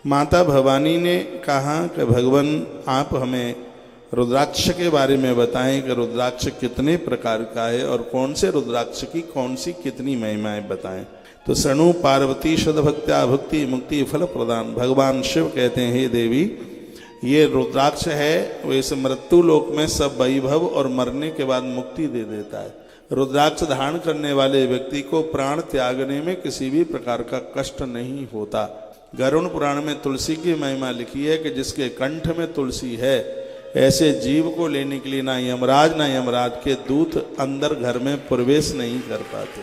माता भवानी ने कहा कि भगवान आप हमें रुद्राक्ष के बारे में बताएं कि रुद्राक्ष कितने प्रकार का है और कौन से रुद्राक्ष की कौन सी कितनी महिमाएं बताएं। तो शरणु पार्वती सद्भक्त्या भक्ति मुक्ति फल प्रदान। भगवान शिव कहते हैं, हे देवी, ये रुद्राक्ष है वो इस मृत्यु लोक में सब वैभव और मरने के बाद मुक्ति दे देता है। रुद्राक्ष धारण करने वाले व्यक्ति को प्राण त्यागने में किसी भी प्रकार का कष्ट नहीं होता। गरुड़ पुराण में तुलसी की महिमा लिखी है कि जिसके कंठ में तुलसी है ऐसे जीव को लेने के लिए ना यमराज के दूत अंदर घर में प्रवेश नहीं कर पाते।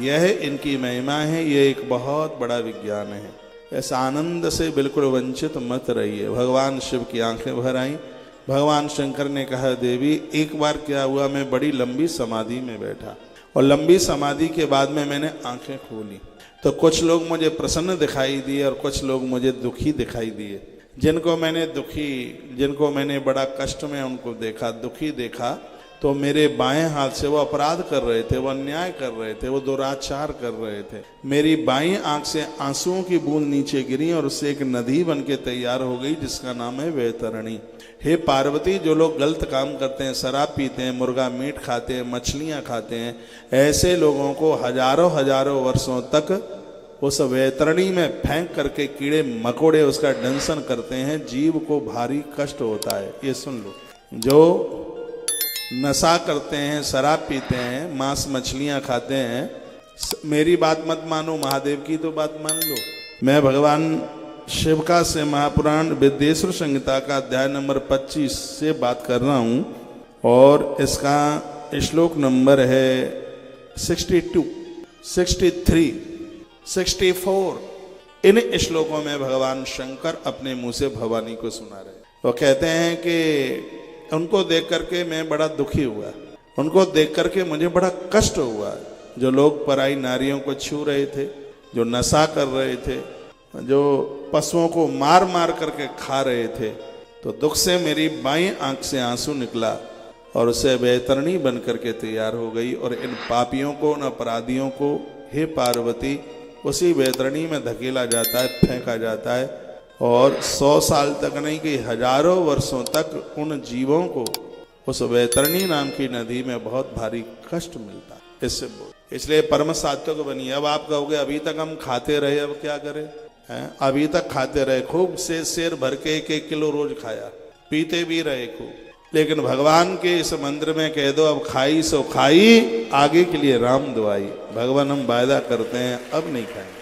यह इनकी महिमा है, ये एक बहुत बड़ा विज्ञान है। ऐसा आनंद से बिल्कुल वंचित मत रहिए। भगवान शिव की आंखें भर आईं। भगवान शंकर ने कहा, देवी एक बार क्या हुआ, मैं बड़ी लंबी समाधि में बैठा और लंबी समाधि के बाद में मैंने आंखें खोली तो कुछ लोग मुझे प्रसन्न दिखाई दिए और कुछ लोग मुझे दुखी दिखाई दिए। जिनको मैंने बड़ा कष्ट में उनको देखा, दुखी देखा, तो मेरे बाएं हाथ से वो अपराध कर रहे थे, वो अन्याय कर रहे थे, वो दुराचार कर रहे थे। मेरी बाईं आंख से आंसुओं की बूंद नीचे गिरी और उससे एक नदी बन के तैयार हो गई जिसका नाम है वैतरणी। हे पार्वती, जो लोग गलत काम करते हैं, शराब पीते हैं, मुर्गा मीट खाते हैं, मछलियां खाते हैं, ऐसे लोगों को हजारों वर्षों तक उस वैतरणी में फेंक करके कीड़े मकोड़े उसका दंशन करते हैं। जीव को भारी कष्ट होता है। ये सुन लो, जो नशा करते हैं, शराब पीते हैं, मांस मछलियां खाते हैं, मेरी बात मत मानो, महादेव की तो बात मान लो। मैं भगवान शिव का से महापुराण विद्येश्वर संहिता का अध्याय नंबर 25 से बात कर रहा हूं और इसका श्लोक नंबर है 62, 63, 64। इन श्लोकों में भगवान शंकर अपने मुंह से भवानी को सुना रहे। वो कहते हैं कि उनको देख करके मैं बड़ा दुखी हुआ, उनको देख करके मुझे बड़ा कष्ट हुआ। जो लोग पराई नारियों को छू रहे थे, जो नशा कर रहे थे, जो पशुओं को मार मार करके खा रहे थे, तो दुख से मेरी बाईं आंख से आंसू निकला और उसे वैतरणी बन करके तैयार हो गई। और इन पापियों को, उन अपराधियों को, हे पार्वती, उसी वैतरणी में धकेला जाता है, फेंका जाता है और 100 साल तक नहीं कि हजारों वर्षों तक उन जीवों को उस वैतरणी नाम की नदी में बहुत भारी कष्ट मिलता है। इससे बोल, इसलिए परम सात्विक बनिए। अब आप कहोगे अभी तक हम खाते रहे, अब क्या करें? अभी तक खाते रहे, खूब से शेर भर के 1-1 किलो रोज खाया, पीते भी रहे खूब, लेकिन भगवान के इस मंत्र में कह दो, अब खाई सो खाई, आगे के लिए राम दुआई। भगवान हम वायदा करते हैं अब नहीं खाएंगे।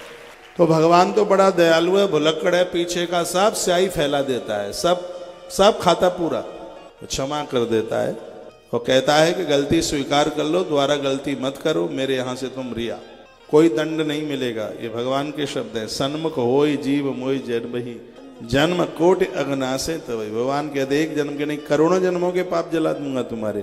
तो भगवान तो बड़ा दयालु है, भुलक्कड़ है, पीछे का सब स्याही फैला देता है, सब खाता पूरा, क्षमा कर देता है। वो कहता है कि गलती स्वीकार कर लो, दोबारा गलती मत करो, मेरे यहाँ से तुम रिया, कोई दंड नहीं मिलेगा। ये भगवान के शब्द है। सन्मुख होई जीव मोई जन्महि, जन्म कोटि अगनासे तवै। भगवान कहते एक जन्म के नहीं, करोड़ों जन्मों के पाप जला दूंगा तुम्हारे,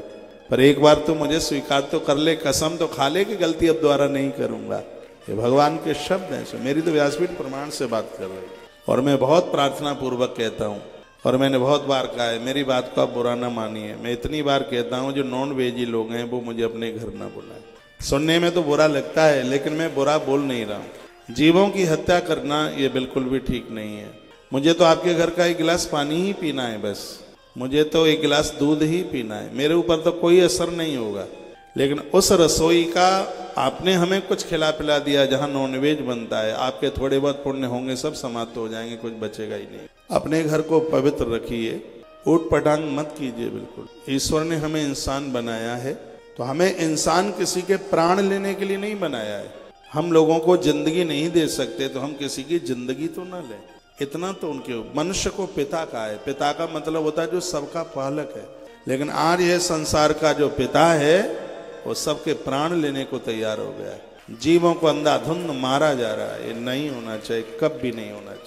पर एक बार तो मुझे स्वीकार तो कर ले, कसम तो खा ले कि गलती अब दोबारा नहीं करूंगा। ये भगवान के शब्द हैं। सो मेरी तो व्यासपीठ प्रमाण से बात कर रही और मैं बहुत प्रार्थना पूर्वक कहता हूँ और मैंने बहुत बार कहा है, मेरी बात को आप बुरा ना मानिए। मैं इतनी बार कहता हूँ जो नॉन वेजी लोग हैं वो मुझे अपने घर ना बुलाए। सुनने में तो बुरा लगता है लेकिन मैं बुरा बोल नहीं रहा हूँ। जीवों की हत्या करना ये बिल्कुल भी ठीक नहीं है। मुझे तो आपके घर का 1 गिलास पानी ही पीना है, बस मुझे तो 1 गिलास दूध ही पीना है, मेरे ऊपर तो कोई असर नहीं होगा। लेकिन उस रसोई का आपने हमें कुछ खिला पिला दिया जहाँ नॉनवेज बनता है, आपके थोड़े बहुत पुण्य होंगे, सब समाप्त हो जाएंगे, कुछ बचेगा ही नहीं। अपने घर को पवित्र रखिए, ऊट पटांग मत कीजिए। बिल्कुल ईश्वर ने हमें इंसान बनाया है तो हमें इंसान किसी के प्राण लेने के लिए नहीं बनाया है। हम लोगों को जिंदगी नहीं दे सकते तो हम किसी की जिंदगी तो ना लें, इतना तो उनके। मनुष्य को पिता का है, पिता का मतलब होता है जो सबका पालक है। लेकिन आज यह संसार का जो पिता है वो सबके प्राण लेने को तैयार हो गया है। जीवों को अंधाधुंध मारा जा रहा है। ये नहीं होना चाहिए, कब भी नहीं होना चाहिए।